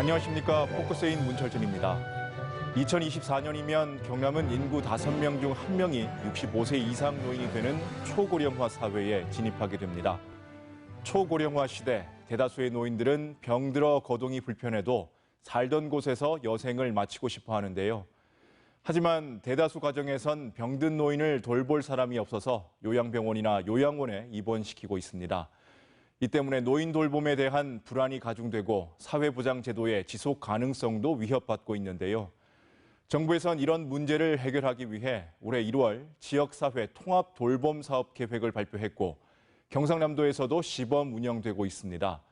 안녕하십니까. 포커스인 문철준입니다. 2024년이면 경남은 인구 5명 중 1명이 65세 이상 노인이 되는 초고령화 사회에 진입하게 됩니다. 초고령화 시대, 대다수의 노인들은 병들어 거동이 불편해도 살던 곳에서 여생을 마치고 싶어 하는데요. 하지만 대다수 가정에선 병든 노인을 돌볼 사람이 없어서 요양병원이나 요양원에 입원시키고 있습니다. 이 때문에 노인 돌봄에 대한 불안이 가중되고 사회보장제도의 지속 가능성도 위협받고 있는데요. 정부에선 이런 문제를 해결하기 위해 올해 1월 지역사회 통합 돌봄 사업 계획을 발표했고 경상남도에서도 시범 운영되고 있습니다.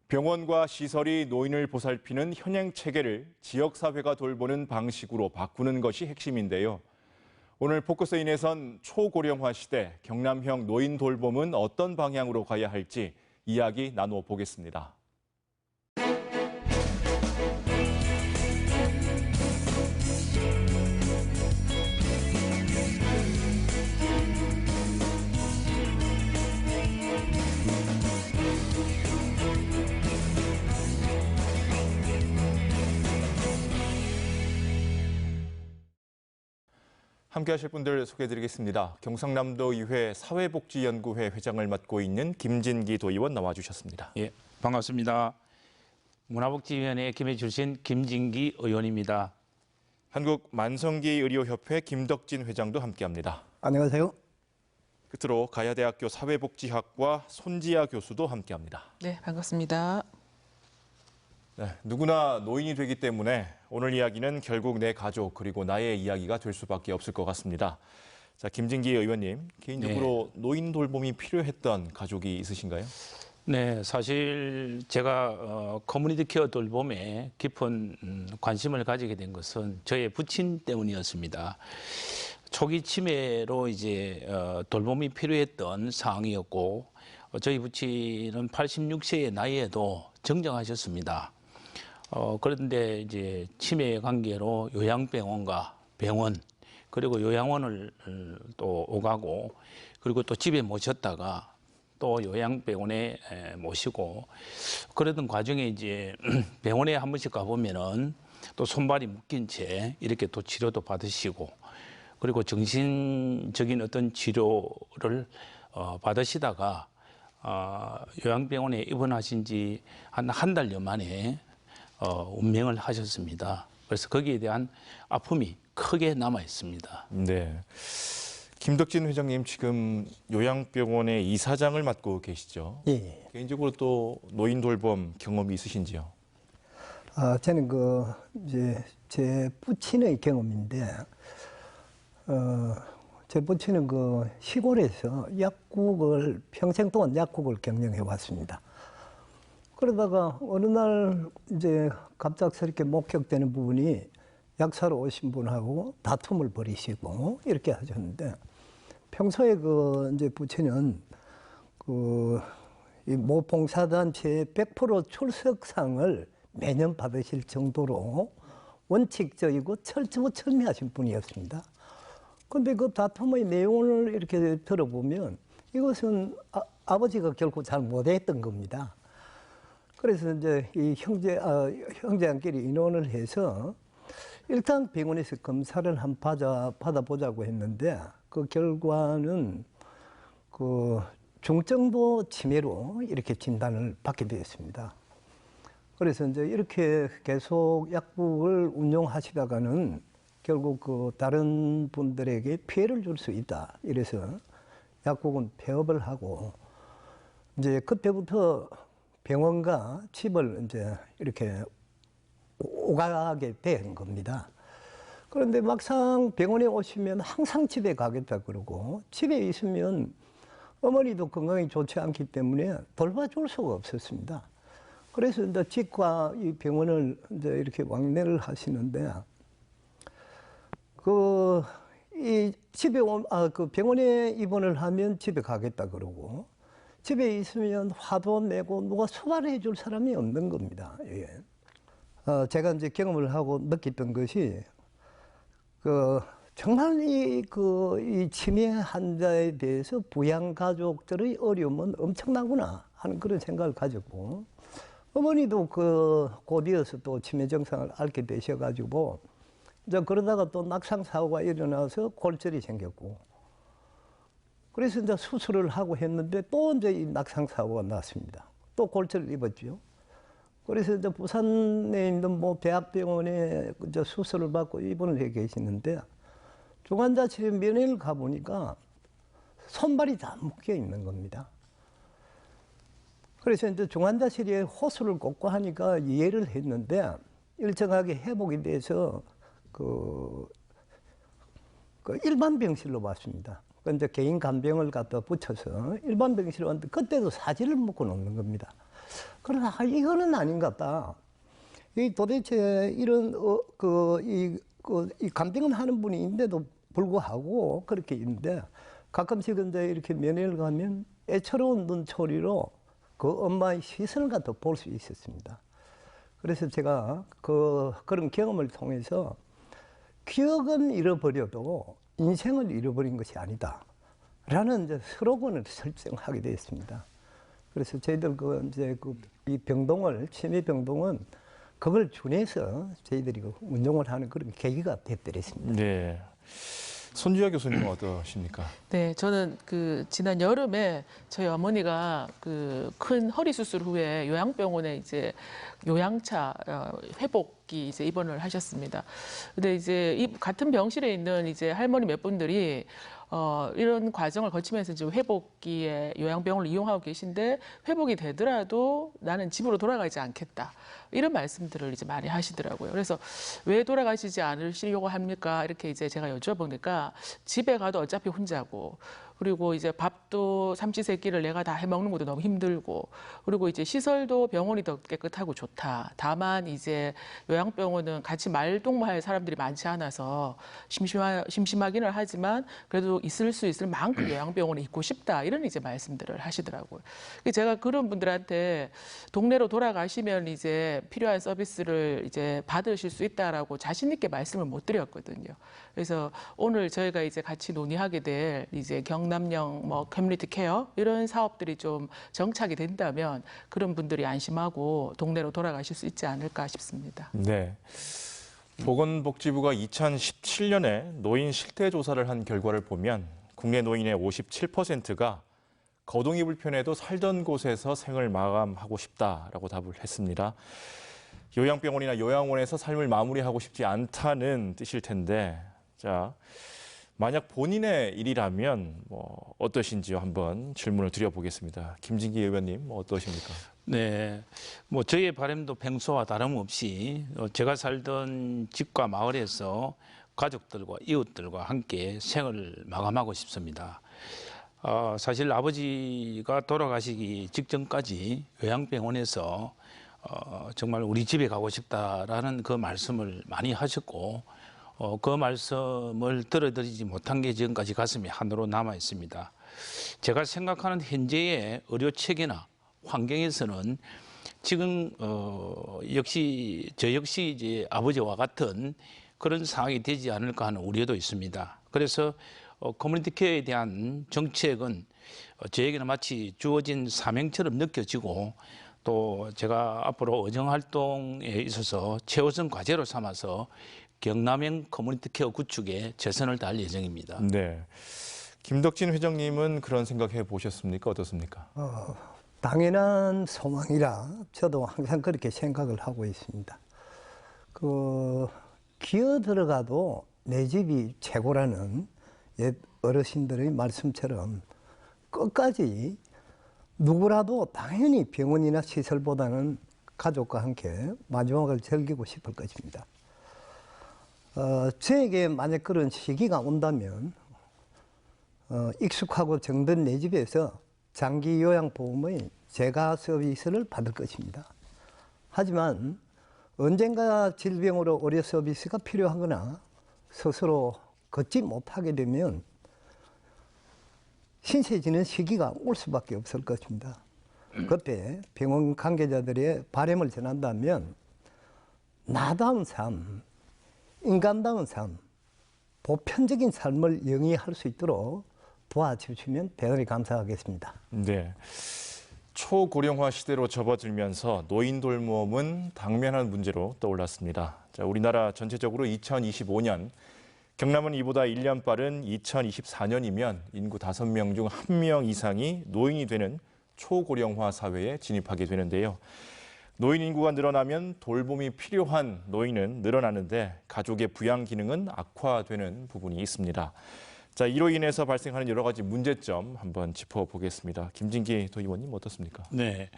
병원과 시설이 노인을 보살피는 현행 체계를 지역사회가 돌보는 방식으로 바꾸는 것이 핵심인데요. 오늘 포커스인에선 초고령화 시대 경남형 노인 돌봄은 어떤 방향으로 가야 할지 이야기 나누어 보겠습니다. 함께 하실 분들 소개해드리겠습니다. 경상남도 의회 사회복지연구회 회장을 맡고 있는 김진기 도의원 나와주셨습니다. 예, 반갑습니다. 문화복지위원회 김해 출신 김진기 의원입니다. 한국만성기의료협회 김덕진 회장도 함께합니다. 안녕하세요. 끝으로 가야대학교 사회복지학과 손지아 교수도 함께합니다. 네, 반갑습니다. 네, 누구나 노인이 되기 때문에 오늘 이야기는 결국 내 가족 그리고 나의 이야기가 될 수밖에 없을 것 같습니다. 자, 김진기 의원님, 개인적으로 노인 돌봄이 필요했던 가족이 있으신가요? 네, 사실 제가 커뮤니티 케어 돌봄에 깊은 관심을 가지게 된 것은 저의 부친 때문이었습니다. 초기 치매로 이제 돌봄이 필요했던 상황이었고 저희 부친은 86세의 나이에도 정정하셨습니다. 그런데 이제 치매 관계로 요양병원과 병원 그리고 요양원을 또 오가고 그리고 또 집에 모셨다가 또 요양병원에 모시고 그러던 과정에 이제 병원에 한 번씩 가보면은 또 손발이 묶인 채 이렇게 또 치료도 받으시고 그리고 정신적인 어떤 치료를 받으시다가 요양병원에 입원하신 지 한 달여 만에 운명을 하셨습니다. 그래서 거기에 대한 아픔이 크게 남아 있습니다. 네, 김덕진 회장님 지금 요양병원의 이사장을 맡고 계시죠? 예. 개인적으로 또 노인 돌봄 경험이 있으신지요? 저는 이제 제 부친의 경험인데, 제 부친은 시골에서 약국을 평생 동안 약국을 경영해 왔습니다. 그러다가 어느 날 이제 갑작스럽게 목격되는 부분이 약사로 오신 분하고 다툼을 벌이시고 이렇게 하셨는데 평소에 이제 부친은 이 모봉사단체의 100% 출석상을 매년 받으실 정도로 원칙적이고 철저하신 분이었습니다. 그런데 그 다툼의 내용을 이렇게 들어보면 이것은 아버지가 결코 잘 못했던 겁니다. 그래서 이제 이 형제한끼리 의논을 해서 일단 병원에서 검사를 받아보자고 했는데 그 결과는 중증도 치매로 이렇게 진단을 받게 되었습니다. 그래서 이제 이렇게 계속 약국을 운영하시다가는 결국 다른 분들에게 피해를 줄 수 있다. 이래서 약국은 폐업을 하고 이제 그때부터 병원과 집을 이제 이렇게 오가게 된 겁니다. 그런데 막상 병원에 오시면 항상 집에 가겠다 그러고 집에 있으면 어머니도 건강이 좋지 않기 때문에 돌봐줄 수가 없었습니다. 그래서 이제 집과 이 병원을 이제 이렇게 왕래를 하시는데 이 집에 병원에 입원을 하면 집에 가겠다 그러고 집에 있으면 화도 내고 누가 수발해 줄 사람이 없는 겁니다. 예. 제가 이제 경험을 하고 느꼈던 것이 정말 이 치매 환자에 대해서 부양 가족들의 어려움은 엄청나구나 하는 그런 생각을 가졌고 어머니도 그 곧이어서 또 치매 증상을 앓게 되셔가지고 이제 그러다가 또 낙상 사고가 일어나서 골절이 생겼고 그래서 이제 수술을 하고 했는데 또 이제 이 낙상 사고가 났습니다. 또 골절을 입었죠. 그래서 이제 부산에 있는 뭐 대학병원에 이제 수술을 받고 입원을 해 계시는데 중환자실에 면회를 가보니까 손발이 다 묶여 있는 겁니다. 그래서 이제 중환자실에 호수를 꽂고 하니까 이해를 했는데 일정하게 회복이 돼서 그 일반 병실로 왔습니다. 그 이제 개인 간병을 갖다 붙여서 일반 병실로 왔는데 그때도 사지를 묶어 놓는 겁니다. 그러나 이거는 아닌 것 같다. 이 도대체 이런 이 간병을 하는 분이 있는데도 불구하고 그렇게 있는데 가끔씩 이제 이렇게 면회를 가면 애처로운 눈초리로 그 엄마의 시선을 갖다 볼 수 있었습니다. 그래서 제가 그런 경험을 통해서 기억은 잃어버려도 인생을 잃어버린 것이 아니다. 라는 이제 슬로건을 설정하게 되었습니다. 그래서 저희들 이 병동을, 치매 병동은 그걸 준해서 저희들이 운영을 하는 그런 계기가 됐더랬습니다. 네. 손주아 교수님은 어떠십니까? 네, 저는 지난 여름에 저희 어머니가 큰 허리 수술 후에 요양병원에 이제 요양차 회복기 이제 입원을 하셨습니다. 근데 이제 이 같은 병실에 있는 이제 할머니 몇 분들이 이런 과정을 거치면서 지금 회복기에 요양병원을 이용하고 계신데 회복이 되더라도 나는 집으로 돌아가지 않겠다. 이런 말씀들을 이제 많이 하시더라고요. 그래서 왜 돌아가시지 않으시려고 합니까? 이렇게 이제 제가 여쭤보니까 집에 가도 어차피 혼자고 그리고 이제 밥도 삼시세끼를 내가 다 해먹는 것도 너무 힘들고 그리고 이제 시설도 병원이 더 깨끗하고 좋다. 다만 이제 요양병원은 같이 말동무할 사람들이 많지 않아서 심심하기는 하지만 그래도 있을 수 있을 만큼 요양병원에 있고 싶다. 이런 이제 말씀들을 하시더라고요. 제가 그런 분들한테 동네로 돌아가시면 이제 필요한 서비스를 이제 받으실 수 있다라고 자신 있게 말씀을 못 드렸거든요. 그래서 오늘 저희가 이제 같이 논의하게 될 이제 경남형 뭐 커뮤니티 케어 이런 사업들이 좀 정착이 된다면 그런 분들이 안심하고 동네로 돌아가실 수 있지 않을까 싶습니다. 네. 보건복지부가 2017년에 노인 실태 조사를 한 결과를 보면 국내 노인의 57%가 거동이 불편해도 살던 곳에서 생을 마감하고 싶다라고 답을 했습니다. 요양병원이나 요양원에서 삶을 마무리하고 싶지 않다는 뜻일 텐데, 자, 만약 본인의 일이라면 뭐 어떠신지요? 한번 질문을 드려보겠습니다. 김진기 의원님, 어떠십니까? 네, 뭐 저희의 바람도 평소와 다름없이 제가 살던 집과 마을에서 가족들과 이웃들과 함께 생을 마감하고 싶습니다. 사실 아버지가 돌아가시기 직전까지 요양병원에서 정말 우리 집에 가고 싶다라는 그 말씀을 많이 하셨고 그 말씀을 들어드리지 못한 게 지금까지 가슴에 한으로 남아 있습니다. 제가 생각하는 현재의 의료 체계나 환경에서는 지금 역시 저 역시 이제 아버지와 같은 그런 상황이 되지 않을까 하는 우려도 있습니다. 그래서 커뮤니티 케어에 대한 정책은 저에게는 마치 주어진 사명처럼 느껴지고 또 제가 앞으로 의정 활동에 있어서 최우선 과제로 삼아서 경남형 커뮤니티 케어 구축에 최선을 다할 예정입니다. 네. 김덕진 회장님은 그런 생각해 보셨습니까? 어떻습니까? 당연한 소망이라 저도 항상 그렇게 생각을 하고 있습니다. 기어 들어가도 내 집이 최고라는 옛 어르신들의 말씀처럼 끝까지 누구라도 당연히 병원이나 시설보다는 가족과 함께 마지막을 즐기고 싶을 것입니다. 저에게 만약 그런 시기가 온다면 익숙하고 정든 내 집에서 장기 요양보험의 재가 서비스를 받을 것입니다. 하지만 언젠가 질병으로 의료 서비스가 필요하거나 스스로 걷지 못하게 되면 신세지는 시기가 올 수밖에 없을 것입니다. 그때 병원 관계자들의 바람을 전한다면 나다운 삶, 인간다운 삶, 보편적인 삶을 영위할 수 있도록 도와주시면 대단히 감사하겠습니다. 네. 초고령화 시대로 접어들면서 노인 돌봄은 당면한 문제로 떠올랐습니다. 자, 우리나라 전체적으로 2025년, 경남은 이보다 1년 빠른 2024년이면 인구 5명 중 1명 이상이 노인이 되는 초고령화 사회에 진입하게 되는데요. 노인 인구가 늘어나면 돌봄이 필요한 노인은 늘어나는데 가족의 부양 기능은 악화되는 부분이 있습니다. 자, 이로 인해서 발생하는 여러 가지 문제점 한번 짚어보겠습니다. 김진기 도의원님 어떻습니까? 네.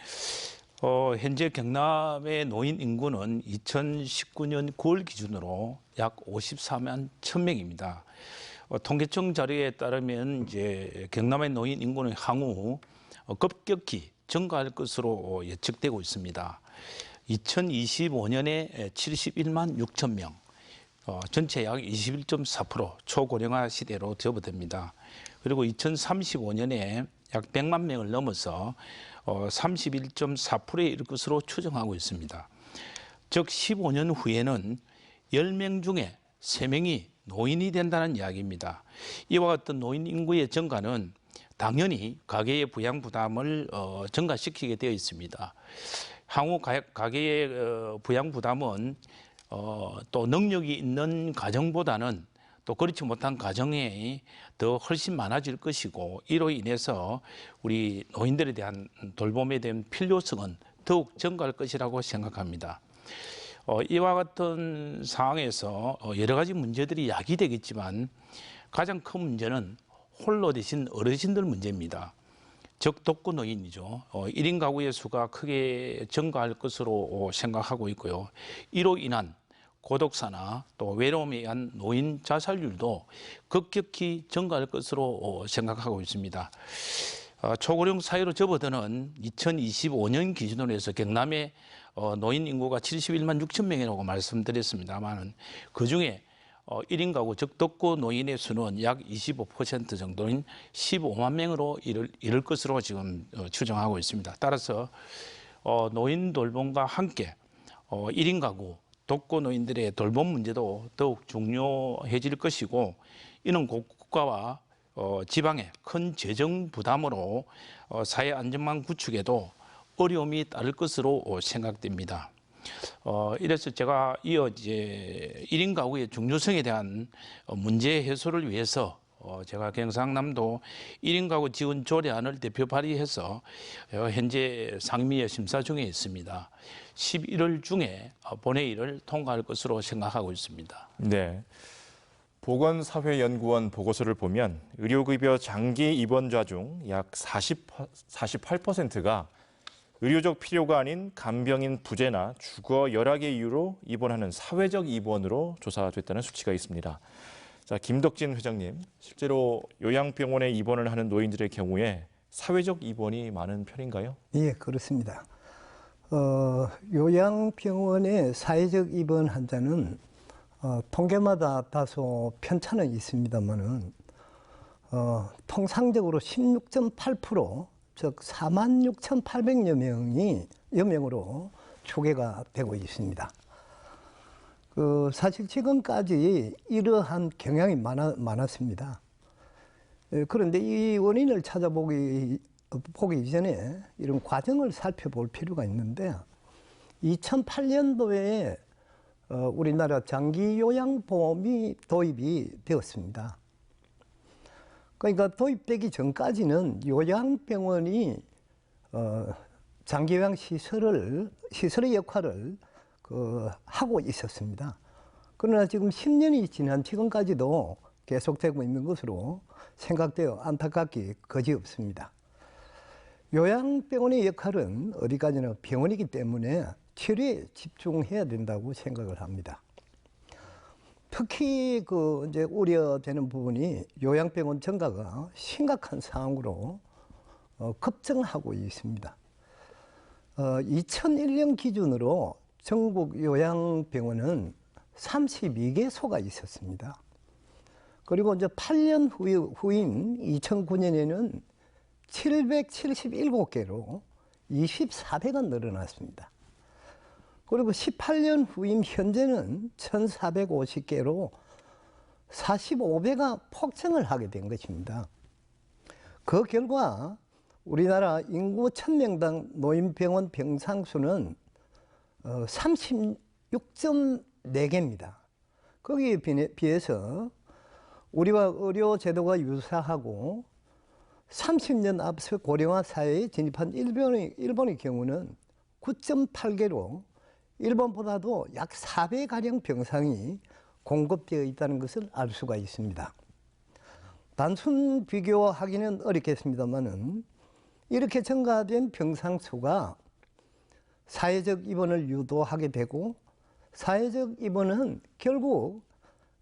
현재 경남의 노인 인구는 2019년 9월 기준으로 약 54만 1,000명입니다. 통계청 자료에 따르면 이제 경남의 노인 인구는 향후 급격히 증가할 것으로 예측되고 있습니다. 2025년에 71만 6천 명, 전체 약 21.4% 초고령화 시대로 접어듭니다. 그리고 2035년에 약 100만 명을 넘어서 31.4%에 이를 것으로 추정하고 있습니다. 즉 15년 후에는 10명 중에 3명이 노인이 된다는 이야기입니다. 이와 같은 노인 인구의 증가는 당연히 가계의 부양 부담을 증가시키게 되어 있습니다. 향후 가계의 부양 부담은 또 능력이 있는 가정보다는 또 그렇지 못한 가정이 더 훨씬 많아질 것이고, 이로 인해서 우리 노인들에 대한 돌봄에 대한 필요성은 더욱 증가할 것이라고 생각합니다. 이와 같은 상황에서 여러 가지 문제들이 야기되겠지만 가장 큰 문제는 홀로 되신 어르신들 문제입니다. 즉 독거노인이죠. 1인 가구의 수가 크게 증가할 것으로 생각하고 있고요. 이로 인한 고독사나 또 외로움에 의한 노인 자살률도 급격히 증가할 것으로 생각하고 있습니다. 초고령 사회로 접어드는 2025년 기준으로 해서 경남의 노인 인구가 71만 6천 명이라고 말씀드렸습니다만, 그중에 1인 가구 즉 독거노인의 수는 약 25% 정도인 15만 명으로 이를 것으로 지금 추정하고 있습니다. 따라서 노인 돌봄과 함께 1인 가구 독거노인들의 돌봄 문제도 더욱 중요해질 것이고, 이는 국가와 지방의 큰 재정 부담으로 사회 안전망 구축에도 어려움이 따를 것으로 생각됩니다. 이래서 제가 이어 이제 1인 가구의 중요성에 대한 문제 해소를 위해서 제가 경상남도 1인 가구 지원 조례안을 대표 발의해서 현재 상임위에 심사 중에 있습니다. 11월 중에 본회의를 통과할 것으로 생각하고 있습니다. 네. 보건사회연구원 보고서를 보면 의료급여 장기 입원자 중 약 48%가 의료적 필요가 아닌 간병인 부재나 주거 열악의 이유로 입원하는 사회적 입원으로 조사됐다는 수치가 있습니다. 자, 김덕진 회장님, 실제로 요양병원에 입원을 하는 노인들의 경우에 사회적 입원이 많은 편인가요? 예, 그렇습니다. 요양병원의 사회적 입원 환자는 통계마다 다소 편차는 있습니다만은 통상적으로 16.8%, 즉 46,800여 명으로 추계가 되고 있습니다. 사실 지금까지 이러한 경향이 많았습니다. 그런데 이 원인을 찾아보기 전에 이런 과정을 살펴볼 필요가 있는데, 2008년도에 우리나라 장기요양보험이 도입이 되었습니다. 그러니까 도입되기 전까지는 요양병원이 장기요양 시설의 역할을 하고 있었습니다. 그러나 지금 10년이 지난 지금까지도 계속되고 있는 것으로 생각되어 안타깝기 거지없습니다. 요양병원의 역할은 어디까지나 병원이기 때문에 치료에 집중해야 된다고 생각을 합니다. 특히 이제 우려되는 부분이 요양병원 증가가 심각한 상황으로 급증하고 있습니다. 2001년 기준으로 전국 요양병원은 32개소가 있었습니다. 그리고 이제 8년 후인 2009년에는 777개로 24배가 늘어났습니다. 그리고 18년 후인 현재는 1,450개로 45배가 폭증을 하게 된 것입니다. 그 결과 우리나라 인구 1000명당 노인병원 병상수는 36.4개입니다. 거기에 비해서 우리와 의료 제도가 유사하고 30년 앞서 고령화 사회에 진입한 일본의 경우는 9.8개로 일본보다도 약 4배가량 병상이 공급되어 있다는 것을 알 수가 있습니다. 단순 비교하기는 어렵겠습니다만은 이렇게 증가된 병상 수가 사회적 입원을 유도하게 되고 사회적 입원은 결국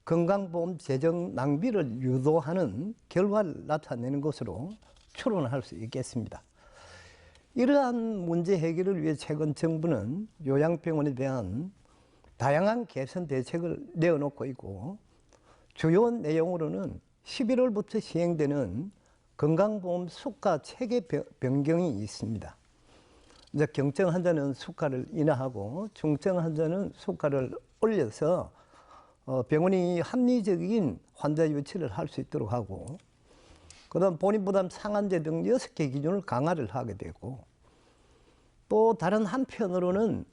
건강보험 재정 낭비를 유도하는 결과를 나타내는 것으로 추론할 수 있겠습니다. 이러한 문제 해결을 위해 최근 정부는 요양병원에 대한 다양한 개선 대책을 내어놓고 있고 주요 내용으로는 11월부터 시행되는 건강보험 수가 체계 변경이 있습니다. 이제 경증 환자는 수가를 인하하고 중증 환자는 수가를 올려서 병원이 합리적인 환자 유치를 할 수 있도록 하고 그다음 본인 부담 상한제 등 6개 기준을 강화를 하게 되고 또 다른 한편으로는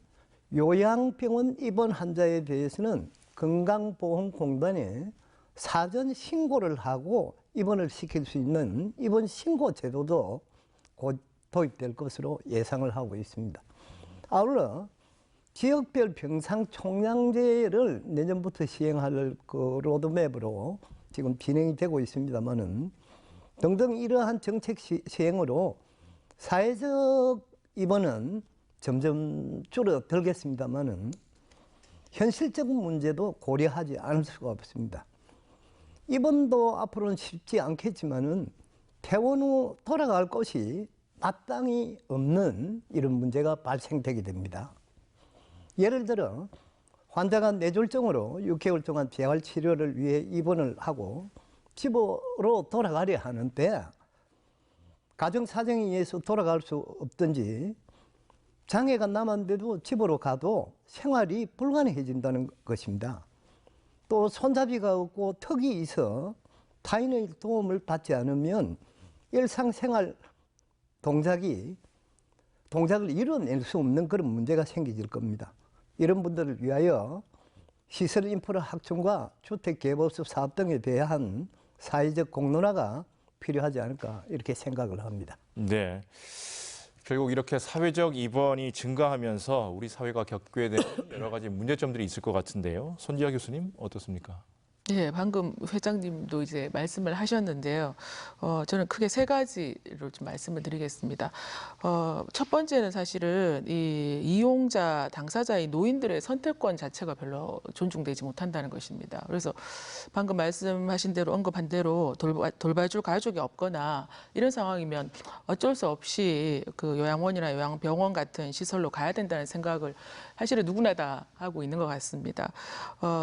요양병원 입원 환자에 대해서는 건강보험공단에 사전 신고를 하고 입원을 시킬 수 있는 입원 신고 제도도 곧 도입될 것으로 예상을 하고 있습니다. 아울러 지역별 병상 총량제를 내년부터 시행할 그 로드맵으로 지금 진행이 되고 있습니다만은 등등 이러한 정책 시행으로 사회적 입원은 점점 줄어들겠습니다만은 현실적인 문제도 고려하지 않을 수가 없습니다. 입원도 앞으로는 쉽지 않겠지만은 퇴원 후 돌아갈 곳이 마땅히 없는 이런 문제가 발생되게 됩니다. 예를 들어 환자가 뇌졸중으로 6개월 동안 재활 치료를 위해 입원을 하고 집으로 돌아가려 하는데 가정 사정에 의해서 돌아갈 수 없든지 장애가 남았는데도 집으로 가도 생활이 불가능해진다는 것입니다. 또 손잡이가 없고 턱이 있어 타인의 도움을 받지 않으면 일상생활 동작을 이뤄낼 수 없는 그런 문제가 생기질 겁니다. 이런 분들을 위하여 시설 인프라 확충과 주택 개보수 사업 등에 대한 사회적 공론화가 필요하지 않을까 이렇게 생각을 합니다. 네. 결국 이렇게 사회적 입원이 증가하면서 우리 사회가 겪게 되는 여러 가지 문제점들이 있을 것 같은데요. 손지아 교수님 어떻습니까? 네, 방금 회장님도 이제 말씀을 하셨는데요. 저는 크게 세 가지로 좀 말씀을 드리겠습니다. 첫 번째는 사실은 이 이용자, 당사자인 노인들의 선택권 자체가 별로 존중되지 못한다는 것입니다. 그래서 방금 말씀하신 대로 언급한 대로 돌봐줄 가족이 없거나 이런 상황이면 어쩔 수 없이 그 요양원이나 요양병원 같은 시설로 가야 된다는 생각을 사실은 누구나 다 하고 있는 것 같습니다.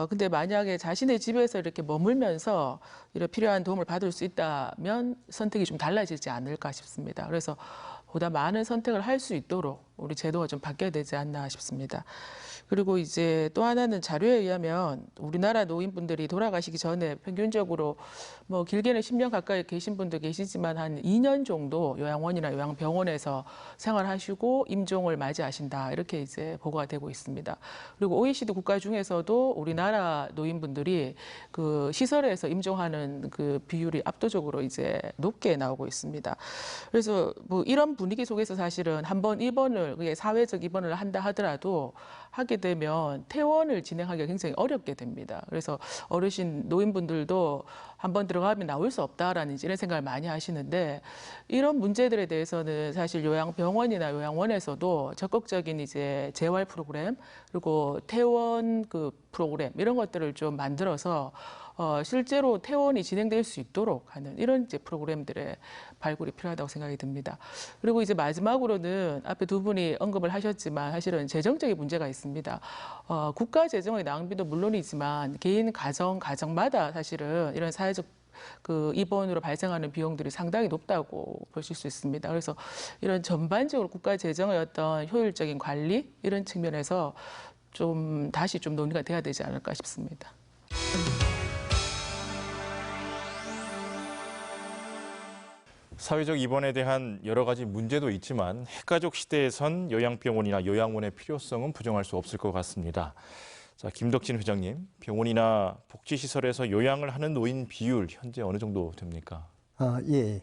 근데 만약에 자신의 집에서 이렇게 머물면서 이런 필요한 도움을 받을 수 있다면 선택이 좀 달라지지 않을까 싶습니다. 그래서 보다 많은 선택을 할 수 있도록 우리 제도가 좀 바뀌어야 되지 않나 싶습니다. 그리고 이제 또 하나는 자료에 의하면 우리나라 노인분들이 돌아가시기 전에 평균적으로 뭐 길게는 10년 가까이 계신 분도 계시지만 한 2년 정도 요양원이나 요양병원에서 생활하시고 임종을 맞이하신다 이렇게 이제 보고가 되고 있습니다. 그리고 OECD 국가 중에서도 우리나라 노인분들이 그 시설에서 임종하는 그 비율이 압도적으로 이제 높게 나오고 있습니다. 그래서 뭐 이런 분위기 속에서 사실은 한번 입원을 그게 사회적 입원을 한다 하더라도 하게 되면 퇴원을 진행하기가 굉장히 어렵게 됩니다. 그래서 어르신 노인분들도 한번 들어가면 나올 수 없다라는 이런 생각을 많이 하시는데 이런 문제들에 대해서는 사실 요양병원이나 요양원에서도 적극적인 이제 재활 프로그램 그리고 퇴원 그 프로그램 이런 것들을 좀 만들어서 실제로 퇴원이 진행될 수 있도록 하는 이런 이제 프로그램들의 발굴이 필요하다고 생각이 듭니다. 그리고 이제 마지막으로는 앞에 두 분이 언급을 하셨지만 사실은 재정적인 문제가 있습니다. 국가 재정의 낭비도 물론이지만 개인 가정마다 사실은 이런 사회적 그 입원으로 발생하는 비용들이 상당히 높다고 보실 수 있습니다. 그래서 이런 전반적으로 국가 재정의 어떤 효율적인 관리 이런 측면에서 좀 다시 좀 논의가 돼야 되지 않을까 싶습니다. 사회적 입원에 대한 여러 가지 문제도 있지만 핵가족 시대에선 요양병원이나 요양원의 필요성은 부정할 수 없을 것 같습니다. 자, 김덕진 회장님, 병원이나 복지시설에서 요양을 하는 노인 비율 현재 어느 정도 됩니까? 예.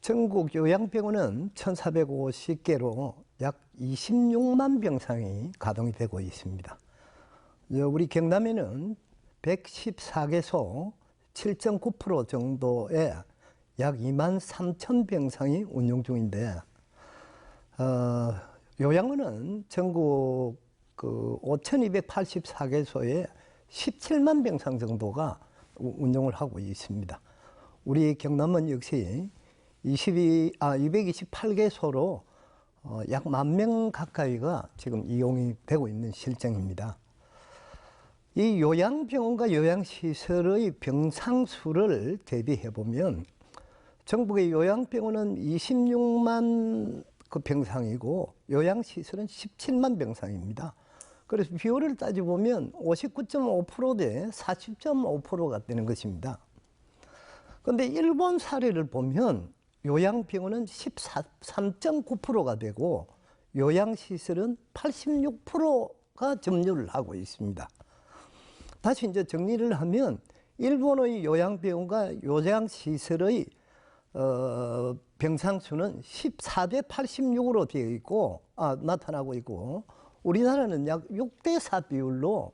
전국 요양병원은 1,450개로 약 26만 병상이 가동이 되고 있습니다. 우리 경남에는 114개소 7.9% 정도의 약 2만 3천 병상이 운영 중인데, 요양원은 전국 5,284개소에 17만 병상 정도가 운영을 하고 있습니다. 우리 경남은 역시 228개소로 약 10,000명 가까이가 지금 이용이 되고 있는 실정입니다. 이 요양병원과 요양시설의 병상 수를 대비해 보면 전국의 요양병원은 26만 그 병상이고 요양시설은 17만 병상입니다. 그래서 비율을 따져보면 59.5% 대 40.5%가 되는 것입니다. 그런데 일본 사례를 보면 요양병원은 13.9%가 되고 요양시설은 86%가 점유를 하고 있습니다. 다시 이제 정리를 하면 일본의 요양병원과 요양시설의 병상 수는 14대 86으로 되어 있고 나타나고 있고, 우리나라는 약 6대 4 비율로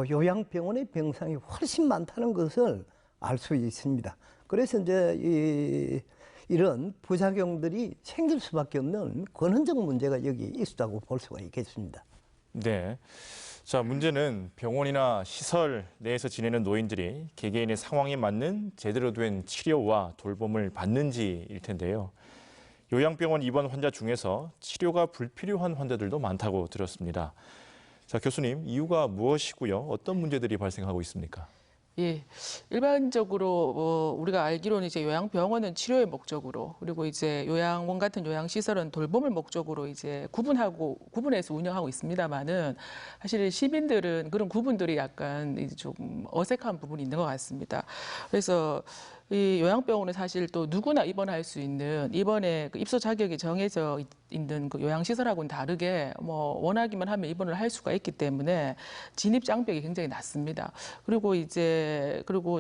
요양병원의 병상이 훨씬 많다는 것을 알 수 있습니다. 그래서 이제 이런 부작용들이 생길 수밖에 없는 근원적 문제가 여기 있다고 볼 수가 있겠습니다. 네. 자, 문제는 병원이나 시설 내에서 지내는 노인들이 개개인의 상황에 맞는 제대로 된 치료와 돌봄을 받는지일 텐데요. 요양병원 입원 환자 중에서 치료가 불필요한 환자들도 많다고 들었습니다. 자, 교수님, 이유가 무엇이고요? 어떤 문제들이 발생하고 있습니까? 예, 일반적으로 우리가 알기로는 이제 요양병원은 치료의 목적으로, 그리고 이제 요양원 같은 요양시설은 돌봄을 목적으로 이제 구분해서 운영하고 있습니다만은, 사실 시민들은 그런 구분들이 약간 이제 좀 어색한 부분이 있는 것 같습니다. 그래서 이 요양병원은 사실 또 누구나 입원할 수 있는, 입원의 그 입소 자격이 정해져 있는 그 요양시설하고는 다르게 원하기만 하면 입원을 할 수가 있기 때문에 진입 장벽이 굉장히 낮습니다. 그리고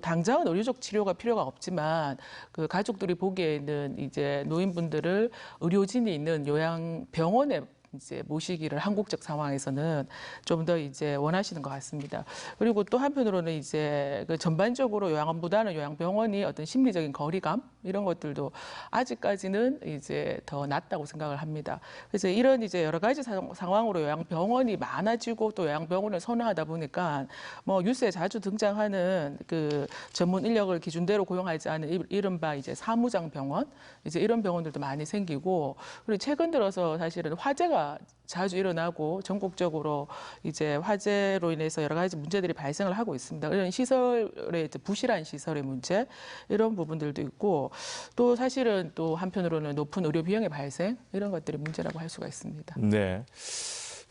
당장은 의료적 치료가 필요가 없지만 그 가족들이 보기에는 이제 노인분들을 의료진이 있는 요양병원에 이제 모시기를 한국적 상황에서는 좀 더 이제 원하시는 것 같습니다. 그리고 또 한편으로는 이제 그 전반적으로 요양원보다는 요양병원이 어떤 심리적인 거리감 이런 것들도 아직까지는 이제 더 낮다고 생각을 합니다. 그래서 이런 이제 여러 가지 상황으로 요양병원이 많아지고 또 요양병원을 선호하다 보니까 뉴스에 자주 등장하는 그 전문 인력을 기준대로 고용하지 않은 이른바 이제 사무장 병원, 이제 이런 병원들도 많이 생기고, 그리고 최근 들어서 사실은 화재가 자주 일어나고 전국적으로 이제 화재로 인해서 여러 가지 문제들이 발생을 하고 있습니다. 이런 시설의 부실한 시설의 문제 이런 부분들도 있고, 또 사실은 또 한편으로는 높은 의료 비용의 발생 이런 것들이 문제라고 할 수가 있습니다. 네.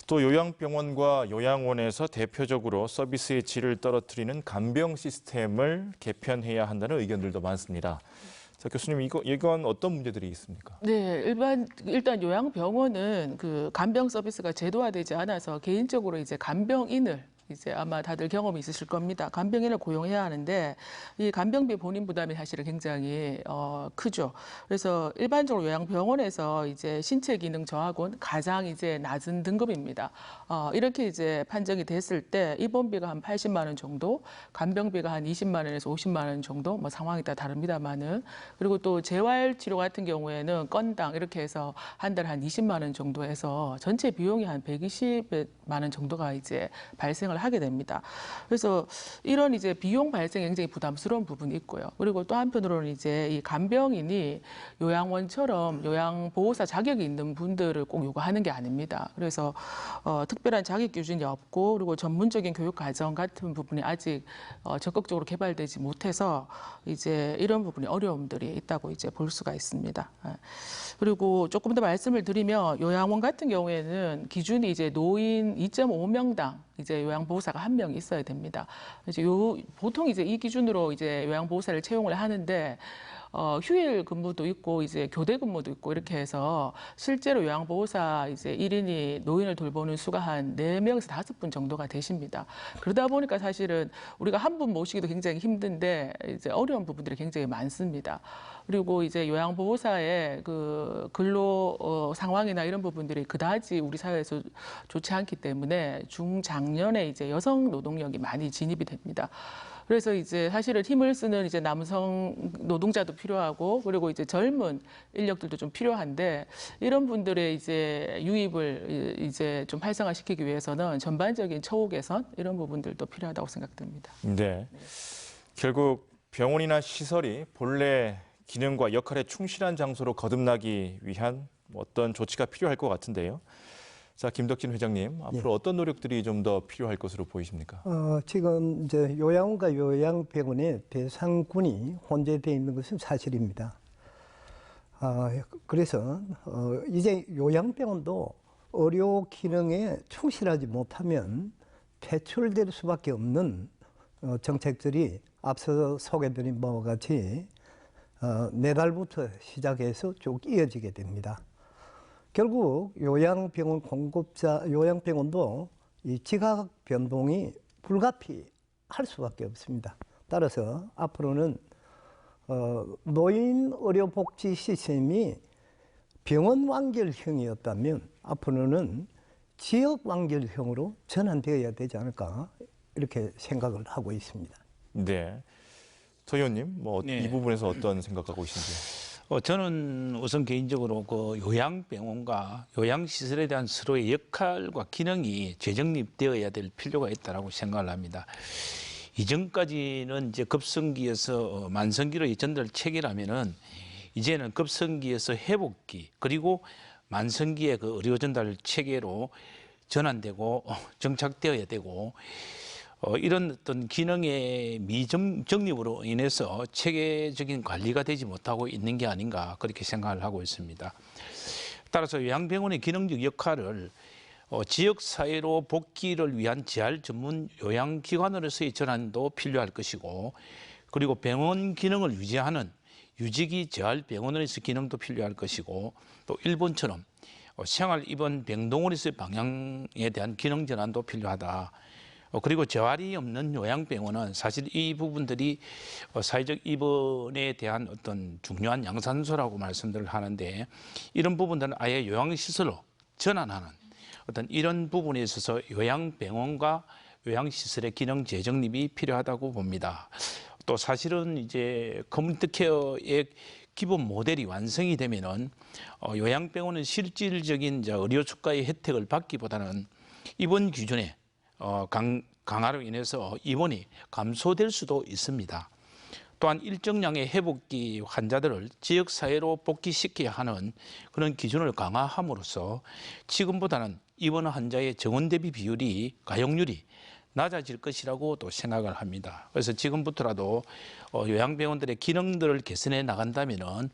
또 요양병원과 요양원에서 대표적으로 서비스의 질을 떨어뜨리는 간병 시스템을 개편해야 한다는 의견들도 많습니다. 자, 교수님, 이건 어떤 문제들이 있습니까? 네, 일단 요양병원은 그 간병 서비스가 제도화되지 않아서 개인적으로 이제 간병인을 이제 아마 다들 경험이 있으실 겁니다. 간병인을 고용해야 하는데 이 간병비 본인 부담이 사실은 굉장히 크죠. 그래서 일반적으로 요양병원에서 이제 신체 기능 저하고는 가장 이제 낮은 등급입니다. 이렇게 이제 판정이 됐을 때 입원비가 한 80만 원 정도, 간병비가 한 20만 원에서 50만 원 정도, 상황에 따라 다릅니다만은, 그리고 또 재활 치료 같은 경우에는 건당 이렇게 해서 한 달에 한 20만 원 정도 해서 전체 비용이 한 120만 원 정도가 이제 발생을 하게 됩니다. 그래서 이런 이제 비용 발생이 굉장히 부담스러운 부분이 있고요. 그리고 또 한편으로는 이제 이 간병인이 요양원처럼 요양보호사 자격이 있는 분들을 꼭 요구하는 게 아닙니다. 그래서 특별한 자격 기준이 없고, 그리고 전문적인 교육 과정 같은 부분이 아직 적극적으로 개발되지 못해서 이제 이런 부분이 어려움들이 있다고 이제 볼 수가 있습니다. 그리고 조금 더 말씀을 드리면 요양원 같은 경우에는 기준이 이제 노인 2.5명당 이제 요양보호사가 1명 있어야 됩니다. 이제 보통 이제 이 기준으로 이제 요양보호사를 채용을 하는데 휴일 근무도 있고 이제 교대 근무도 있고 이렇게 해서 실제로 요양보호사 이제 1인이 노인을 돌보는 수가 한 4명에서 5분 정도가 되십니다. 그러다 보니까 사실은 우리가 한 분 모시기도 굉장히 힘든데 이제 어려운 부분들이 굉장히 많습니다. 그리고 이제 요양보호사의 그 근로 상황이나 이런 부분들이 그다지 우리 사회에서 좋지 않기 때문에 중장년에 이제 여성 노동력이 많이 진입이 됩니다. 그래서 이제 사실은 힘을 쓰는 이제 남성 노동자도 필요하고 그리고 이제 젊은 인력들도 좀 필요한데 이런 분들의 이제 유입을 이제 좀 활성화시키기 위해서는 전반적인 처우 개선 이런 부분들도 필요하다고 생각됩니다. 네. 결국 병원이나 시설이 본래 기능과 역할에 충실한 장소로 거듭나기 위한 어떤 조치가 필요할 것 같은데요. 자, 김덕진 회장님, 앞으로 어떤 노력들이 좀 더 필요할 것으로 보이십니까? 지금 이제 요양원과 요양병원의 배상군이 혼재되어 있는 것은 사실입니다. 그래서 이제 요양병원도 의료 기능에 충실하지 못하면 퇴출될 수밖에 없는 정책들이 앞서 소개드린 바와 같이 내달부터 시작해서 쭉 이어지게 됩니다. 결국 요양병원 공급자, 요양병원도 이 지각 변동이 불가피할 수밖에 없습니다. 따라서 앞으로는 노인 의료복지 시스템이 병원 완결형이었다면 앞으로는 지역 완결형으로 전환되어야 되지 않을까 이렇게 생각을 하고 있습니다. 네. 서 의원님, 네. 이 부분에서 어떤 생각하고 계신지요? 저는 우선 개인적으로 그 요양병원과 요양시설에 대한 서로의 역할과 기능이 재정립되어야 될 필요가 있다고 생각을 합니다. 이전까지는 이제 급성기에서 만성기로 전달 체계라면은 이제는 급성기에서 회복기 그리고 만성기의 그 의료 전달 체계로 전환되고 정착되어야 되고 이런 어떤 기능의 미정립으로 인해서 체계적인 관리가 되지 못하고 있는 게 아닌가 그렇게 생각을 하고 있습니다. 따라서 요양병원의 기능적 역할을 지역사회로 복귀를 위한 재활 전문 요양기관으로서의 전환도 필요할 것이고 그리고 병원 기능을 유지하는 유지기 재활병원으로서의 기능도 필요할 것이고 또 일본처럼 생활입원 병동으로서의 방향에 대한 기능 전환도 필요하다. 그리고 재활이 없는 요양병원은 사실 이 부분들이 사회적 입원에 대한 어떤 중요한 양산소라고 말씀들을 하는데 이런 부분들은 아예 요양시설로 전환하는 어떤 이런 부분에 있어서 요양병원과 요양시설의 기능 재정립이 필요하다고 봅니다. 또 사실은 이제 커뮤니티 케어의 기본 모델이 완성이 되면은 요양병원은 실질적인 의료 수가의 혜택을 받기보다는 입원 기준에 강화로 인해서 입원이 감소될 수도 있습니다. 또한 일정량의 회복기 환자들을 지역사회로 복귀시켜야 하는 그런 기준을 강화함으로써 지금보다는 입원 환자의 정원 대비 비율이 가용률이 낮아질 것이라고 또 생각을 합니다. 그래서 지금부터라도 요양병원들의 기능들을 개선해 나간다면은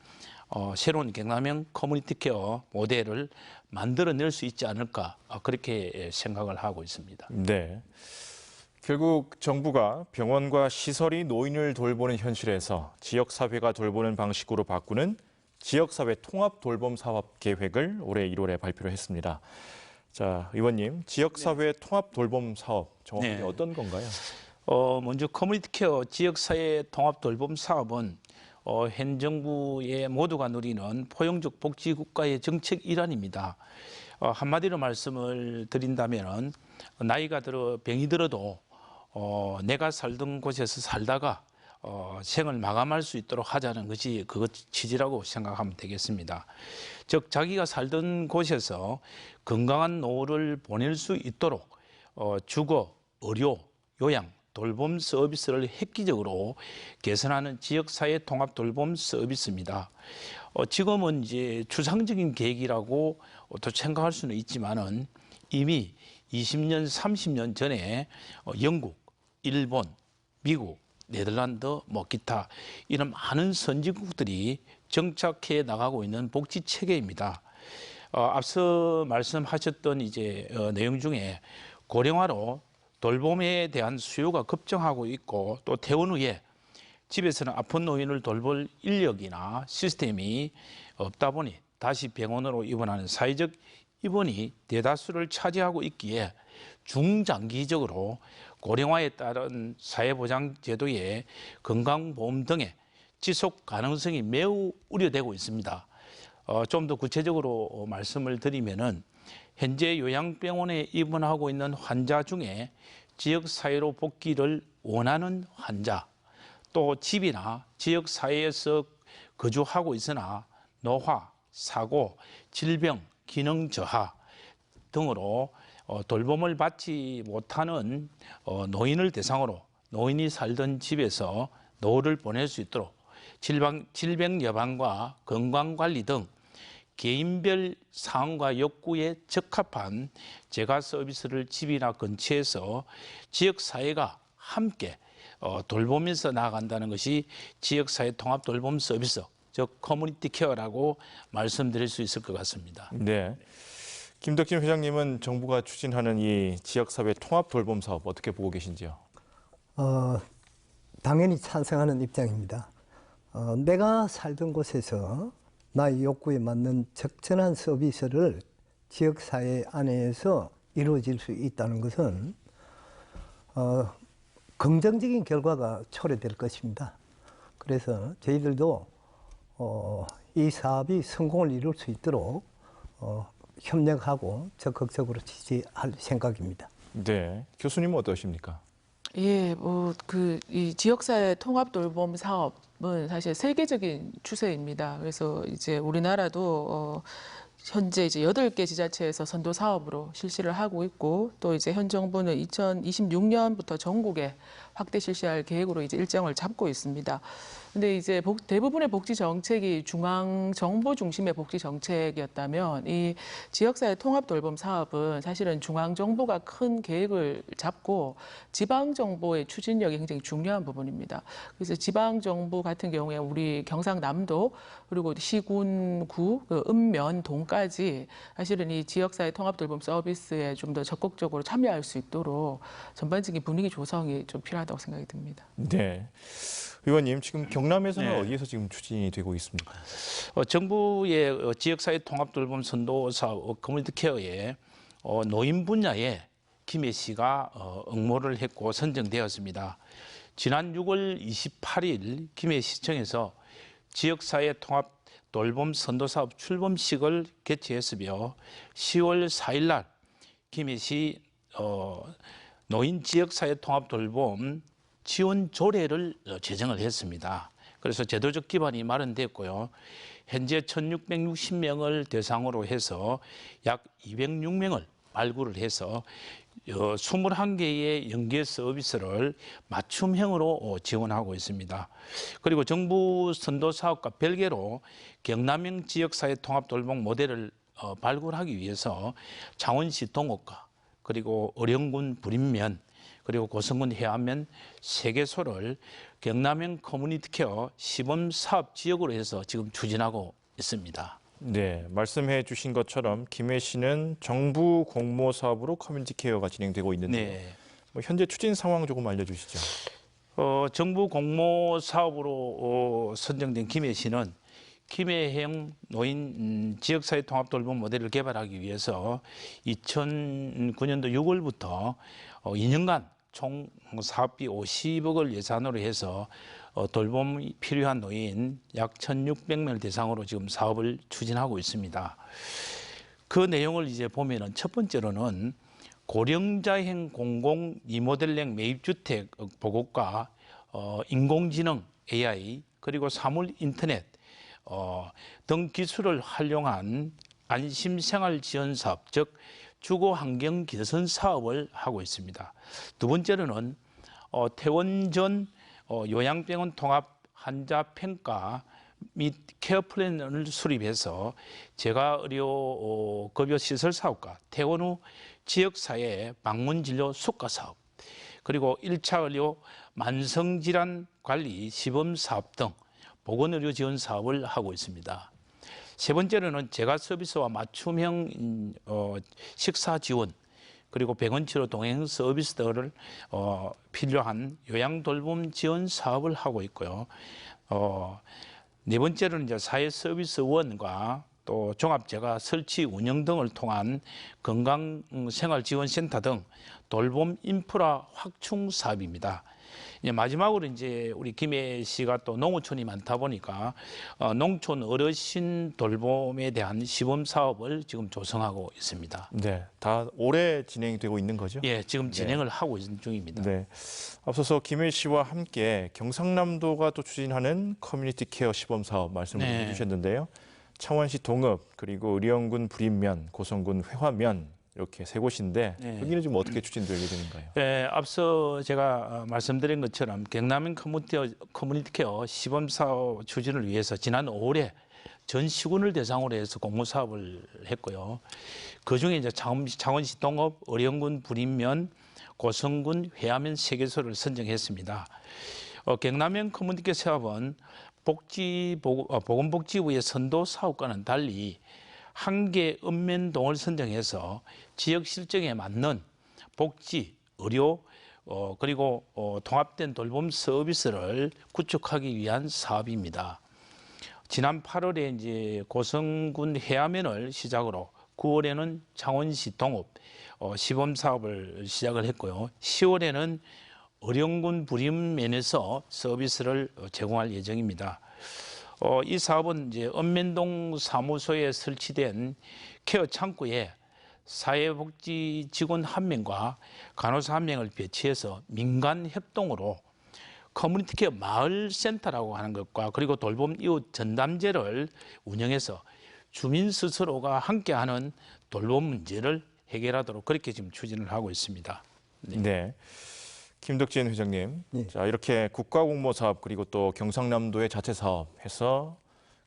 새로운 경남형 커뮤니티 케어 모델을 만들어낼 수 있지 않을까 그렇게 생각을 하고 있습니다. 네. 결국 정부가 병원과 시설이 노인을 돌보는 현실에서 지역사회가 돌보는 방식으로 바꾸는 지역사회 통합 돌봄 사업 계획을 올해 1월에 발표를 했습니다. 자, 의원님, 지역사회 통합 돌봄 사업 정확히 어떤 건가요? 먼저 커뮤니티 케어 지역사회 통합 돌봄 사업은 현 정부의 모두가 누리는 포용적 복지국가의 정책 일환입니다. 한마디로 말씀을 드린다면 나이가 들어 병이 들어도 내가 살던 곳에서 살다가 생을 마감할 수 있도록 하자는 것이 그 취지라고 생각하면 되겠습니다. 즉 자기가 살던 곳에서 건강한 노후를 보낼 수 있도록 주거, 의료, 요양, 돌봄 서비스를 획기적으로 개선하는 지역사회 통합 돌봄 서비스입니다. 지금은 이제 추상적인 계획이라고 또 생각할 수는 있지만은 이미 20년, 30년 전에 영국, 일본, 미국, 네덜란드, 기타 이런 많은 선진국들이 정착해 나가고 있는 복지 체계입니다. 앞서 말씀하셨던 이제 내용 중에 고령화로 돌봄에 대한 수요가 급증하고 있고 또 퇴원 후에 집에서는 아픈 노인을 돌볼 인력이나 시스템이 없다 보니 다시 병원으로 입원하는 사회적 입원이 대다수를 차지하고 있기에 중장기적으로 고령화에 따른 사회보장제도의 건강보험 등의 지속 가능성이 매우 우려되고 있습니다. 좀 더 구체적으로 말씀을 드리면은 현재 요양병원에 입원하고 있는 환자 중에 지역사회로 복귀를 원하는 환자, 또 집이나 지역사회에서 거주하고 있으나 노화, 사고, 질병, 기능 저하 등으로 돌봄을 받지 못하는 노인을 대상으로 노인이 살던 집에서 노후를 보낼 수 있도록 질병 예방과 건강관리 등 개인별 상황과 욕구에 적합한 재가 서비스를 집이나 근처에서 지역사회가 함께 돌보면서 나아간다는 것이 지역사회 통합 돌봄 서비스, 즉 커뮤니티 케어라고 말씀드릴 수 있을 것 같습니다. 네. 김덕진 회장님은 정부가 추진하는 이 지역사회 통합 돌봄 사업 어떻게 보고 계신지요? 당연히 찬성하는 입장입니다. 내가 살던 곳에서 나의 욕구에 맞는 적절한 서비스를 지역사회 안에서 이루어질 수 있다는 것은 긍정적인 결과가 초래될 것입니다. 그래서 저희들도 이 사업이 성공을 이룰 수 있도록 협력하고 적극적으로 지지할 생각입니다. 네. 교수님은 어떠십니까? 예, 이 지역사회 통합 돌봄 사업은 사실 세계적인 추세입니다. 그래서 이제 우리나라도 현재 이제 8개 지자체에서 선도 사업으로 실시를 하고 있고, 또 이제 현 정부는 2026년부터 전국에 확대 실시할 계획으로 이제 일정을 잡고 있습니다. 근데 이제 대부분의 복지 정책이 중앙 정부 중심의 복지 정책이었다면, 이 지역사회 통합 돌봄 사업은 사실은 중앙 정부가 큰 계획을 잡고 지방 정부의 추진력이 굉장히 중요한 부분입니다. 그래서 지방 정부 같은 경우에 우리 경상남도 그리고 시군구, 읍면, 동까지 사실은 이 지역사회 통합 돌봄 서비스에 좀 더 적극적으로 참여할 수 있도록 전반적인 분위기 조성이 좀 필요하다고 생각이 듭니다. 네. 의원님, 지금 경남에서는 네. 어디에서 지금 추진이 되고 있습니까? 정부의 지역사회 통합 돌봄 선도 사업 커뮤니티 케어에 노인 분야에 김해 씨가 응모를 했고 선정되었습니다. 지난 6월 28일 김해 시청에서 지역사회 통합 돌봄 선도 사업 출범식을 개최했으며 10월 4일 날 김해시 노인 지역사회 통합 돌봄 지원 조례를 제정을 했습니다. 그래서 제도적 기반이 마련됐고요. 현재 1,660명을 대상으로 해서 약 206명을 발굴을 해서 21개의 연계 서비스를 맞춤형으로 지원하고 있습니다. 그리고 정부 선도 사업과 별개로 경남형 지역사회 통합 돌봄 모델을 발굴하기 위해서 창원시 동옥과 그리고 어령군 부림면 그리고 고성군 해안면 3개소를 경남형 커뮤니티 케어 시범 사업 지역으로 해서 지금 추진하고 있습니다. 네, 말씀해 주신 것처럼 김해시는 정부 공모 사업으로 커뮤니티 케어가 진행되고 있는데 네. 현재 추진 상황 조금 알려주시죠. 정부 공모 사업으로 선정된 김해시는 김해형 노인 지역사회 통합 돌봄 모델을 개발하기 위해서 2009년도 6월부터 2년간 총 사업비 50억을 예산으로 해서 돌봄이 필요한 노인 약 1,600명을 대상으로 지금 사업을 추진하고 있습니다. 그 내용을 이제 보면은 첫 번째로는 고령자형 공공 리모델링 매입주택 보급과 인공지능 AI 그리고 사물 인터넷 등 기술을 활용한 안심생활 지원 사업, 즉 주거 환경 개선 사업을 하고 있습니다. 두 번째로는 퇴원 전 요양병원 통합 환자 평가 및 케어 플랜을 수립해서 재가의료 급여 시설 사업과 퇴원 후 지역사회 방문 진료 수가 사업, 그리고 1차 의료 만성질환 관리 시범 사업 등 보건의료 지원 사업을 하고 있습니다. 세 번째로는 재가 서비스와 맞춤형 식사 지원, 그리고 병원치료 동행 서비스들을 필요한 요양돌봄 지원 사업을 하고 있고요. 네 번째로는 이제 사회서비스원과 또 종합재가 설치 운영 등을 통한 건강생활지원센터 등 돌봄 인프라 확충 사업입니다. 이제 마지막으로 이제 우리 김해 씨가 또 농어촌이 많다 보니까 농촌 어르신 돌봄에 대한 시범 사업을 지금 조성하고 있습니다. 네, 다 올해 진행되고 있는 거죠? 예, 지금 진행을 하고 있는 중입니다. 네. 앞서서 김혜 씨와 함께 경상남도가 또 추진하는 커뮤니티 케어 시범 사업 말씀을 네. 해주셨는데요. 창원시 동읍, 그리고 의령군 부림면, 고성군 회화면 이렇게 세 곳인데 네. 여기는 지금 어떻게 추진되게 되는가요? 예, 앞서 제가 말씀드린 것처럼 경남인 커뮤니티 케어 시범 사업 추진을 위해서 지난 5월에 전 시군을 대상으로 해서 공모 사업을 했고요. 그중에 이제 창원시 동읍, 의령군 부림면, 고성군 회화면 세 개소를 선정했습니다. 경남형 커뮤니티 케어 사업은 보건복지부의 선도 사업과는 달리 한 개 읍면동을 선정해서 지역 실정에 맞는 복지, 의료, 그리고 통합된 돌봄 서비스를 구축하기 위한 사업입니다. 지난 8월에 이제 고성군 해야면을 시작으로 9월에는 창원시 동읍 시범 사업을 시작을 했고요. 10월에는 의령군 부림면에서 서비스를 제공할 예정입니다. 이 사업은 이제 읍면동 사무소에 설치된 케어 창구에 사회복지 직원 1명과 간호사 1명을 배치해서 민간 협동으로 커뮤니티 케어 마을센터라고 하는 것과 그리고 돌봄 이웃 전담제를 운영해서 주민 스스로가 함께하는 돌봄 문제를 해결하도록 그렇게 지금 추진을 하고 있습니다. 네. 김덕진 회장님, 예. 자 이렇게 국가공모 사업 그리고 또 경상남도의 자체 사업 해서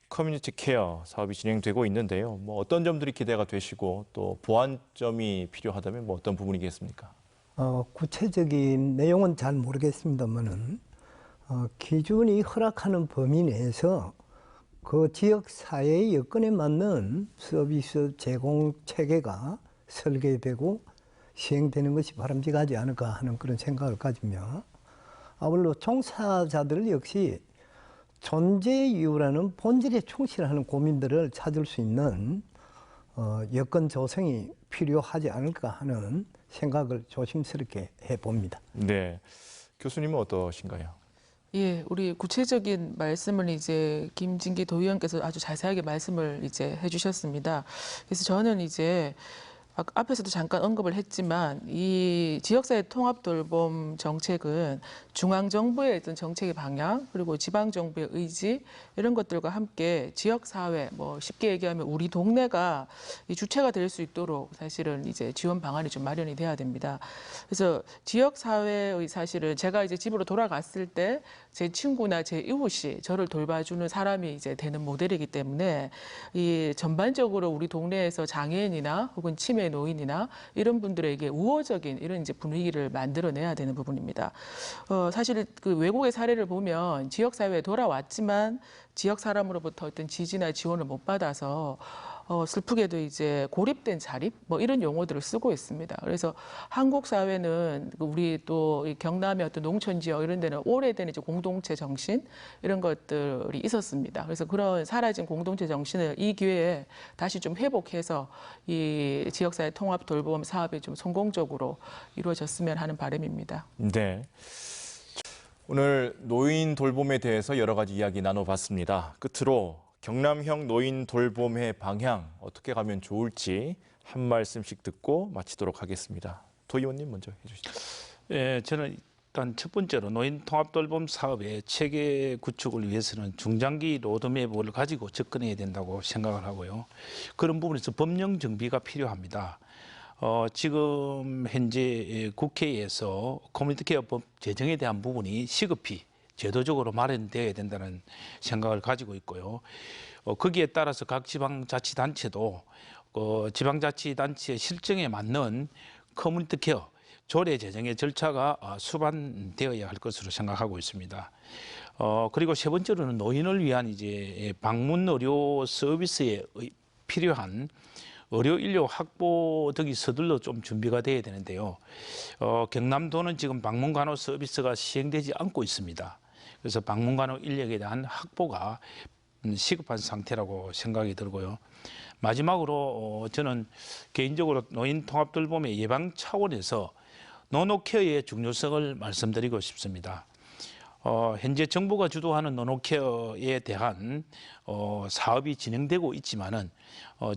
커뮤니티 케어 사업이 진행되고 있는데요. 뭐 어떤 점들이 기대가 되시고 또 보완점이 필요하다면 뭐 어떤 부분이겠습니까? 구체적인 내용은 잘 모르겠습니다만은 기준이 허락하는 범위 내에서 그 지역 사회의 여건에 맞는 서비스 제공 체계가 설계되고 시행되는 것이 바람직하지 않을까 하는 그런 생각을 가지며 아울러 종사자들 역시 존재 이유라는 본질에 충실하는 고민들을 찾을 수 있는 여건 조성이 필요하지 않을까 하는 생각을 조심스럽게 해봅니다. 네. 교수님은 어떠신가요? 예, 우리 구체적인 말씀을 이제 김진기 도의원께서 아주 자세하게 말씀을 이제 해주셨습니다. 그래서 저는 이제 앞에서도 잠깐 언급을 했지만 이 지역사회 통합 돌봄 정책은 중앙정부의 어떤 정책의 방향 그리고 지방정부의 의지 이런 것들과 함께 지역사회 뭐 쉽게 얘기하면 우리 동네가 이 주체가 될 수 있도록 사실은 이제 지원 방안이 좀 마련이 돼야 됩니다. 그래서 지역사회의 사실은 제가 이제 집으로 돌아갔을 때 제 친구나 제 이웃이 저를 돌봐주는 사람이 이제 되는 모델이기 때문에 이 전반적으로 우리 동네에서 장애인이나 혹은 치매 노인이나 이런 분들에게 우호적인 이런 이제 분위기를 만들어내야 되는 부분입니다. 사실 그 외국의 사례를 보면 지역 사회에 돌아왔지만 지역 사람으로부터 어떤 지지나 지원을 못 받아서 슬프게도 이제 고립된 자립 뭐 이런 용어들을 쓰고 있습니다. 그래서 한국 사회는 우리 또 경남의 어떤 농촌 지역 이런 데는 오래된 이제 공동체 정신 이런 것들이 있었습니다. 그래서 그런 사라진 공동체 정신을 이 기회에 다시 좀 회복해서 이 지역사회 통합 돌봄 사업이 좀 성공적으로 이루어졌으면 하는 바람입니다. 네. 오늘 노인 돌봄에 대해서 여러 가지 이야기 나눠봤습니다. 끝으로 경남형 노인 돌봄의 방향 어떻게 가면 좋을지 한 말씀씩 듣고 마치도록 하겠습니다. 도 의원님 먼저 해주시죠. 예, 저는 일단 첫 번째로 노인 통합 돌봄 사업의 체계 구축을 위해서는 중장기 로드맵을 가지고 접근해야 된다고 생각을 하고요. 그런 부분에서 법령 정비가 필요합니다. 지금 현재 국회에서 커뮤니티 케어법 제정에 대한 부분이 시급히 제도적으로 마련되어야 된다는 생각을 가지고 있고요. 거기에 따라서 각 지방자치단체도 지방자치단체의 실정에 맞는 커뮤니티 케어 조례 제정의 절차가 수반되어야 할 것으로 생각하고 있습니다. 그리고 세 번째로는 노인을 위한 이제 방문 의료 서비스에 필요한 의료 인력 확보 등이 서둘러 좀 준비가 돼야 되는데요. 경남도는 지금 방문간호 서비스가 시행되지 않고 있습니다. 그래서 방문간호 인력에 대한 확보가 시급한 상태라고 생각이 들고요. 마지막으로 저는 개인적으로 노인 통합 돌봄의 예방 차원에서 노노케어의 중요성을 말씀드리고 싶습니다. 현재 정부가 주도하는 노노케어에 대한 사업이 진행되고 있지만은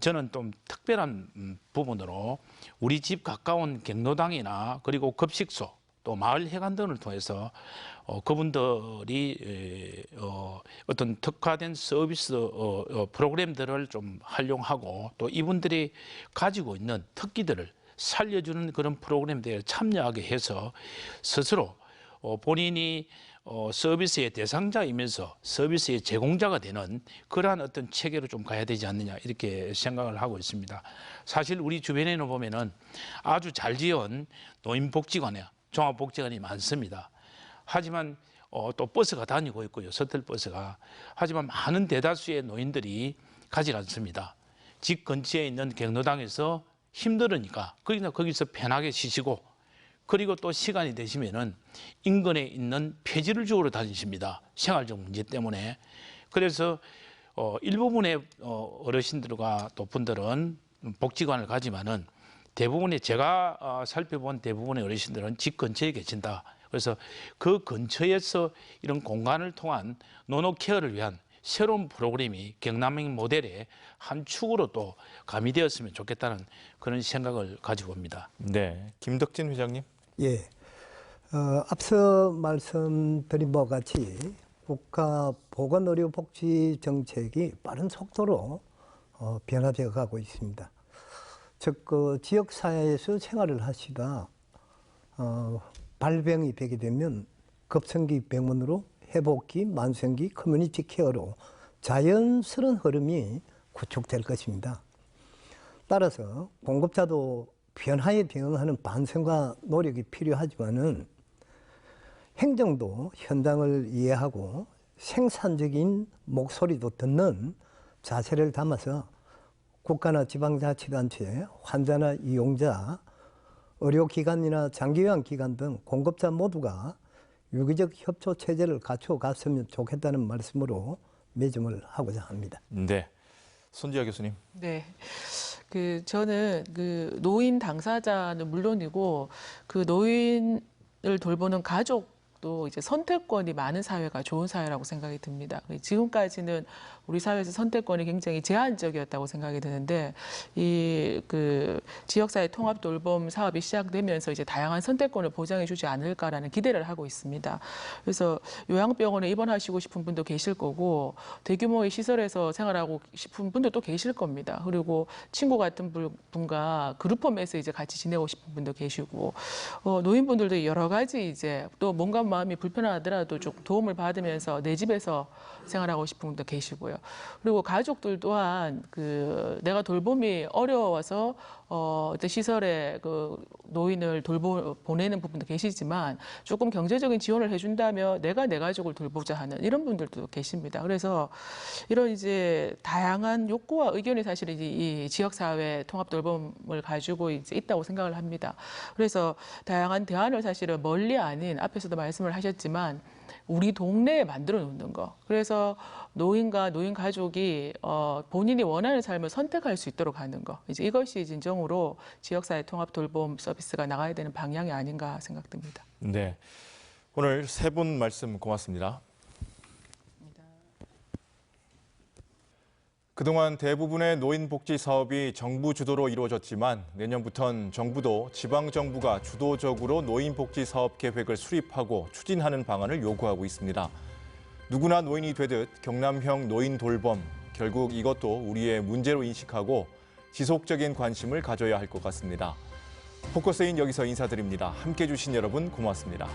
저는 좀 특별한 부분으로 우리 집 가까운 경로당이나 그리고 급식소 또 마을 회관 등을 통해서 그분들이 어떤 특화된 서비스 프로그램들을 좀 활용하고 또 이분들이 가지고 있는 특기들을 살려주는 그런 프로그램들에 참여하게 해서 스스로 본인이 서비스의 대상자이면서 서비스의 제공자가 되는 그러한 어떤 체계로 좀 가야 되지 않느냐 이렇게 생각을 하고 있습니다. 사실 우리 주변에는 보면은 아주 잘 지은 노인복지관에 종합복지관이 많습니다. 하지만 또 버스가 다니고 있고요. 셔틀버스가. 하지만 많은 대다수의 노인들이 가지 않습니다. 집 근처에 있는 경로당에서 힘들으니까 거기서 편하게 쉬시고 그리고 또 시간이 되시면은 인근에 있는 폐지를 주우러 다니십니다. 생활적 문제 때문에. 그래서 일부분의 어르신들과 또 분들은 복지관을 가지만은 대부분의 제가 살펴본 대부분의 어르신들은 집 근처에 계신다. 그래서 그 근처에서 이런 공간을 통한 노노케어를 위한 새로운 프로그램이 경남행 모델의 한 축으로 또 가미되었으면 좋겠다는 그런 생각을 가지고 옵니다. 네, 김덕진 회장님. 예, 앞서 말씀드린 바와 같이 국가 보건의료복지 정책이 빠른 속도로 변화되어 가고 있습니다. 즉, 그 지역사회에서 생활을 하시다 발병이 되게 되면 급성기 병원으로 회복기, 만성기, 커뮤니티 케어로 자연스러운 흐름이 구축될 것입니다. 따라서 공급자도 변화에 대응하는 반성과 노력이 필요하지만은 행정도 현장을 이해하고 생산적인 목소리도 듣는 자세를 담아서 국가나 지방자치단체, 환자나 이용자, 의료기관이나 장기요양기관 등 공급자 모두가 유기적 협조 체제를 갖춰갔으면 좋겠다는 말씀으로 매점을 하고자 합니다. 네, 손지아 교수님. 네. 저는 노인 당사자는 물론이고 그 노인을 돌보는 가족도 이제 선택권이 많은 사회가 좋은 사회라고 생각이 듭니다. 지금까지는 우리 사회에서 선택권이 굉장히 제한적이었다고 생각이 드는데 지역사회 통합 돌봄 사업이 시작되면서 이제 다양한 선택권을 보장해주지 않을까라는 기대를 하고 있습니다. 그래서 요양병원에 입원하시고 싶은 분도 계실 거고 대규모의 시설에서 생활하고 싶은 분도 계실 겁니다. 그리고 친구 같은 분과 그룹홈에서 이제 같이 지내고 싶은 분도 계시고 노인분들도 여러 가지 이제 또 뭔가 마음이 불편하더라도 좀 도움을 받으면서 내 집에서 생활하고 싶은 분도 계시고요. 그리고 가족들 또한 내가 돌봄이 어려워서 어떤 시설에 노인을 보내는 부분도 계시지만 조금 경제적인 지원을 해준다면 내가 내 가족을 돌보자 하는 이런 분들도 계십니다. 그래서 이런 이제 다양한 욕구와 의견이 사실 이 지역사회 통합 돌봄을 가지고 이제 있다고 생각을 합니다. 그래서 다양한 대안을 사실은 멀리 아닌 앞에서도 말씀을 하셨지만 우리 동네에 만들어 놓는 거. 그래서 노인과 노인 가족이 본인이 원하는 삶을 선택할 수 있도록 하는 거. 이제 이것이 진정으로 지역사회 통합 돌봄 서비스가 나가야 되는 방향이 아닌가 생각됩니다. 네, 오늘 세 분 말씀 고맙습니다. 그동안 대부분의 노인복지 사업이 정부 주도로 이루어졌지만 내년부터는 정부도 지방정부가 주도적으로 노인복지 사업 계획을 수립하고 추진하는 방안을 요구하고 있습니다. 누구나 노인이 되듯 경남형 노인 돌봄, 결국 이것도 우리의 문제로 인식하고 지속적인 관심을 가져야 할 것 같습니다. 포커스인 여기서 인사드립니다. 함께해 주신 여러분 고맙습니다.